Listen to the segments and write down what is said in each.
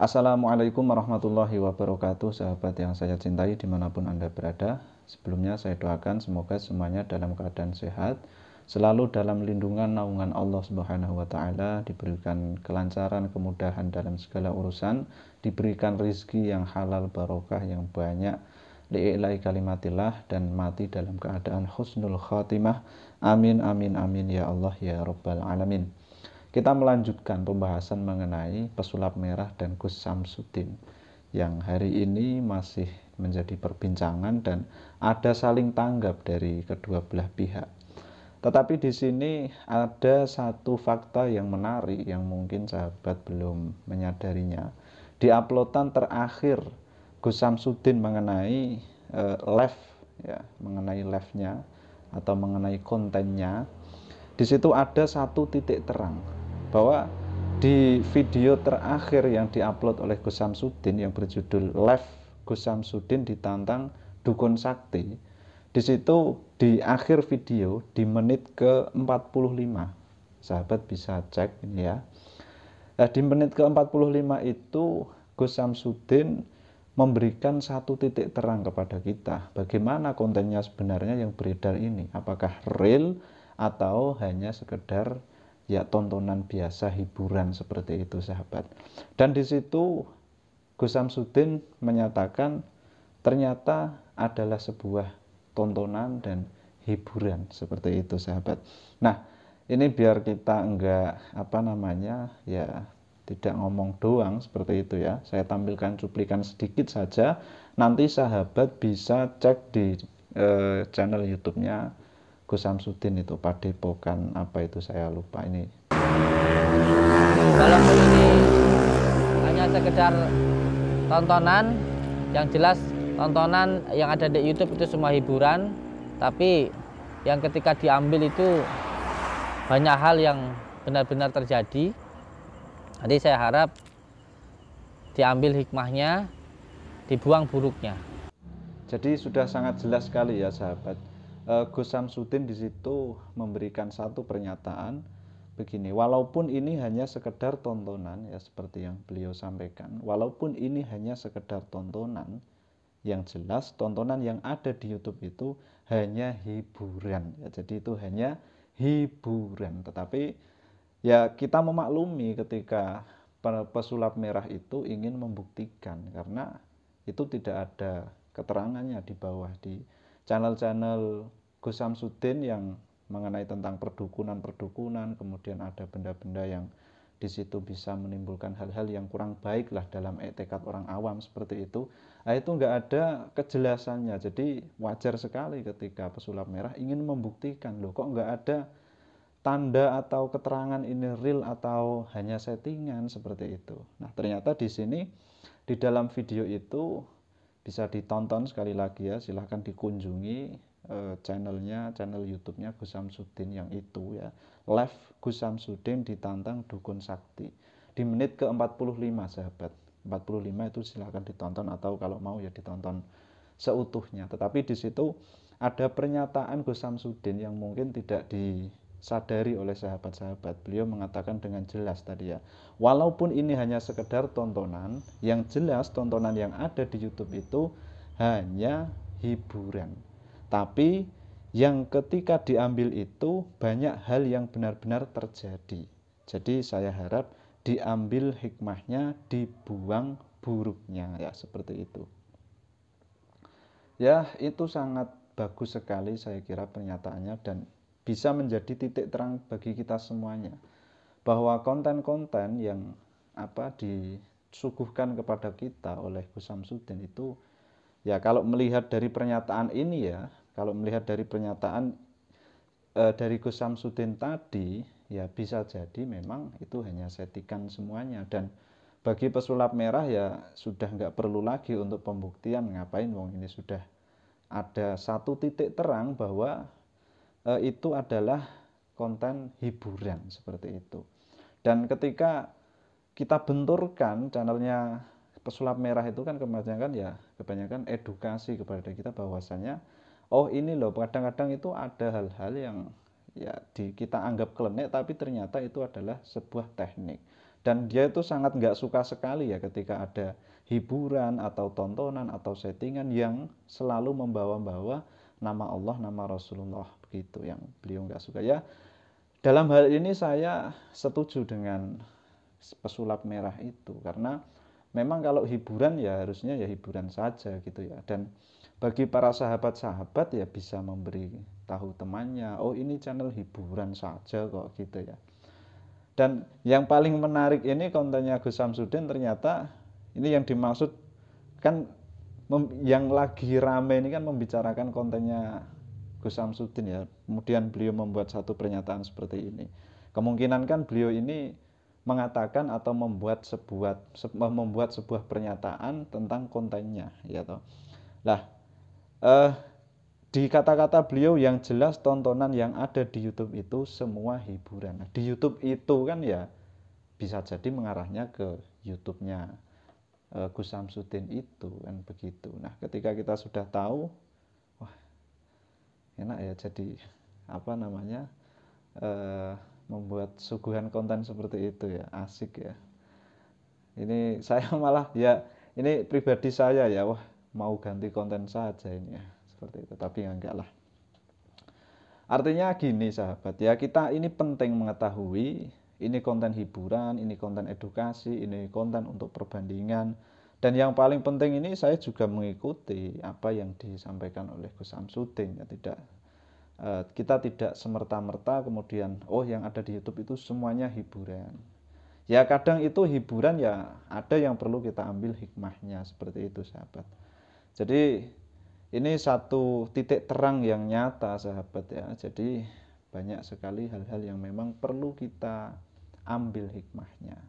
Assalamualaikum warahmatullahi wabarakatuh, sahabat yang saya cintai dimanapun Anda berada. Sebelumnya saya doakan semoga semuanya dalam keadaan sehat, selalu dalam lindungan naungan Allah Subhanahu wa Ta'ala, diberikan kelancaran, kemudahan dalam segala urusan, diberikan rizki yang halal, barokah yang banyak, li'i'lai kalimatillah, dan mati dalam keadaan husnul khatimah. Amin amin amin ya Allah ya Rabbal alamin. Kita melanjutkan pembahasan mengenai pesulap merah dan Gus Samsudin yang hari ini masih menjadi perbincangan dan ada saling tanggap dari kedua belah pihak. Tetapi di sini ada satu fakta yang menarik yang mungkin sahabat belum menyadarinya. Di uploadan terakhir Gus Samsudin mengenai live, ya, mengenai live-nya atau mengenai kontennya, di situ ada satu titik terang bahwa di video terakhir yang diupload oleh Gus Samsudin yang berjudul Live Gus Samsudin ditantang dukun sakti, di situ di akhir video di menit ke-45, sahabat bisa cek ini ya. Di menit ke-45 itu Gus Samsudin memberikan satu titik terang kepada kita bagaimana kontennya sebenarnya yang beredar ini, apakah real atau hanya sekedar ya tontonan biasa, hiburan seperti itu, sahabat. Dan di situ Gus Samsudin menyatakan ternyata adalah sebuah tontonan dan hiburan seperti itu, sahabat. Nah, ini biar kita enggak ya tidak ngomong doang seperti itu ya. Saya tampilkan cuplikan sedikit saja. Nanti sahabat bisa cek di channel YouTube-nya Gus Samsudin itu, Padepokan apa itu saya lupa ini. Walaupun ini hanya sekedar tontonan, yang jelas tontonan yang ada di YouTube itu semua hiburan, tapi yang ketika diambil itu banyak hal yang benar-benar terjadi. Jadi saya harap diambil hikmahnya, dibuang buruknya. Jadi sudah sangat jelas sekali ya, sahabat. Gus Samsudin di situ memberikan satu pernyataan begini, walaupun ini hanya sekedar tontonan ya, seperti yang beliau sampaikan, walaupun ini hanya sekedar tontonan, yang jelas tontonan yang ada di YouTube itu hanya hiburan ya. Jadi itu hanya hiburan, tetapi ya kita memaklumi ketika pesulap merah itu ingin membuktikan, karena itu tidak ada keterangannya di bawah di channel-channel Gus Samsudin yang mengenai tentang perdukunan-perdukunan, kemudian ada benda-benda yang di situ bisa menimbulkan hal-hal yang kurang baik lah dalam etikat orang awam seperti itu. Nah, itu nggak ada kejelasannya. Jadi wajar sekali ketika pesulap merah ingin membuktikan, loh kok nggak ada tanda atau keterangan ini real atau hanya settingan seperti itu. Nah, ternyata di sini di dalam video itu bisa ditonton sekali lagi ya, silahkan dikunjungi channel YouTube-nya Gus Samsudin yang itu ya, Live Gus Samsudin ditantang dukun sakti, di menit ke-45, sahabat. 45 itu silahkan ditonton, atau kalau mau ya ditonton seutuhnya. Tetapi di situ ada pernyataan Gus Samsudin yang mungkin tidak disadari oleh sahabat-sahabat. Beliau mengatakan dengan jelas tadi ya, walaupun ini hanya sekedar tontonan, yang jelas tontonan yang ada di YouTube itu hanya hiburan. Tapi yang ketika diambil itu banyak hal yang benar-benar terjadi. Jadi saya harap diambil hikmahnya, dibuang buruknya ya, seperti itu. Ya, itu sangat bagus sekali saya kira pernyataannya, dan bisa menjadi titik terang bagi kita semuanya bahwa konten-konten yang disuguhkan kepada kita oleh Gus Samsudin itu ya, kalau melihat dari pernyataan ini ya, kalau melihat dari pernyataan dari Gus Samsudin tadi ya, bisa jadi memang itu hanya settingan semuanya. Dan bagi pesulap merah ya sudah nggak perlu lagi untuk pembuktian, ngapain wong ini sudah ada satu titik terang bahwa itu adalah konten hiburan seperti itu. Dan ketika kita benturkan channelnya pesulap merah itu kan kebanyakan edukasi kepada kita bahwasanya oh ini loh, kadang-kadang itu ada hal-hal yang ya kita anggap klenik, tapi ternyata itu adalah sebuah teknik. Dan dia itu sangat nggak suka sekali ya ketika ada hiburan atau tontonan atau settingan yang selalu membawa-bawa nama Allah, nama Rasulullah, begitu yang beliau nggak suka ya. Dalam hal ini saya setuju dengan pesulap merah itu, karena memang kalau hiburan ya harusnya ya hiburan saja gitu ya. Dan bagi para sahabat-sahabat ya bisa memberi tahu temannya, oh ini channel hiburan saja kok gitu ya. Dan yang paling menarik ini kontennya Gus Samsudin, ternyata ini yang dimaksud kan yang lagi rame ini kan membicarakan kontennya Gus Samsudin ya. Kemudian beliau membuat satu pernyataan seperti ini. Kemungkinan kan beliau ini mengatakan atau membuat sebuah pernyataan tentang kontennya ya toh. Lah di kata-kata beliau yang jelas tontonan yang ada di YouTube itu semua hiburan. Nah, di YouTube itu kan ya bisa jadi mengarahnya ke YouTube-nya Gus Samsudin itu kan begitu. Nah, ketika kita sudah tahu, wah enak ya jadi apa namanya membuat suguhan konten seperti itu ya, asik ya. Ini saya malah ya ini pribadi saya ya, wah mau ganti konten saja ini ya. Seperti itu, tapi enggak lah. Artinya gini sahabat ya, kita ini penting mengetahui ini konten hiburan, ini konten edukasi, ini konten untuk perbandingan, dan yang paling penting ini saya juga mengikuti apa yang disampaikan oleh Gus Samsudin ya. Kita tidak semerta-merta kemudian oh yang ada di YouTube itu semuanya hiburan ya. Kadang itu hiburan ya ada yang perlu kita ambil hikmahnya, seperti itu sahabat. Jadi ini satu titik terang yang nyata sahabat ya. Jadi banyak sekali hal-hal yang memang perlu kita ambil hikmahnya.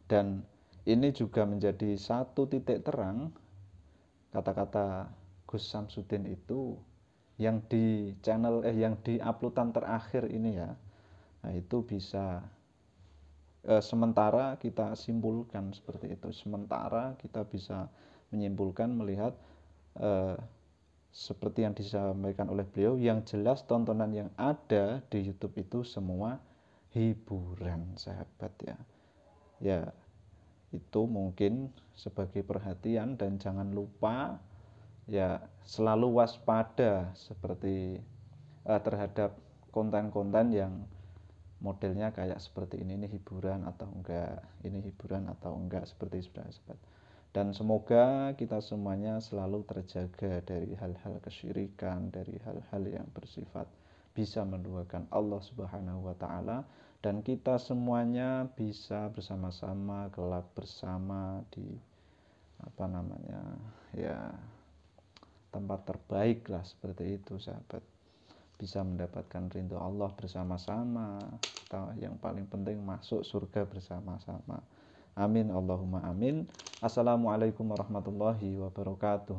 Dan ini juga menjadi satu titik terang kata-kata Gus Samsudin itu yang di channel yang di uploadan terakhir ini ya. Nah, itu bisa sementara kita simpulkan seperti itu. Sementara kita bisa menyimpulkan melihat seperti yang disampaikan oleh beliau, yang jelas tontonan yang ada di YouTube itu semua hiburan sahabat ya. Ya itu mungkin sebagai perhatian, dan jangan lupa ya selalu waspada seperti terhadap konten-konten yang modelnya kayak seperti ini hiburan atau enggak, ini hiburan atau enggak, seperti itu sahabat. Dan semoga kita semuanya selalu terjaga dari hal-hal kesyirikan, dari hal-hal yang bersifat bisa menduakan Allah Subhanahu wa Ta'ala, dan kita semuanya bisa bersama-sama kelak bersama di apa namanya ya tempat terbaik lah, seperti itu sahabat. Bisa mendapatkan ridho Allah bersama-sama, atau yang paling penting masuk surga bersama-sama. Amin Allahumma amin. Assalamualaikum warahmatullahi wabarakatuh.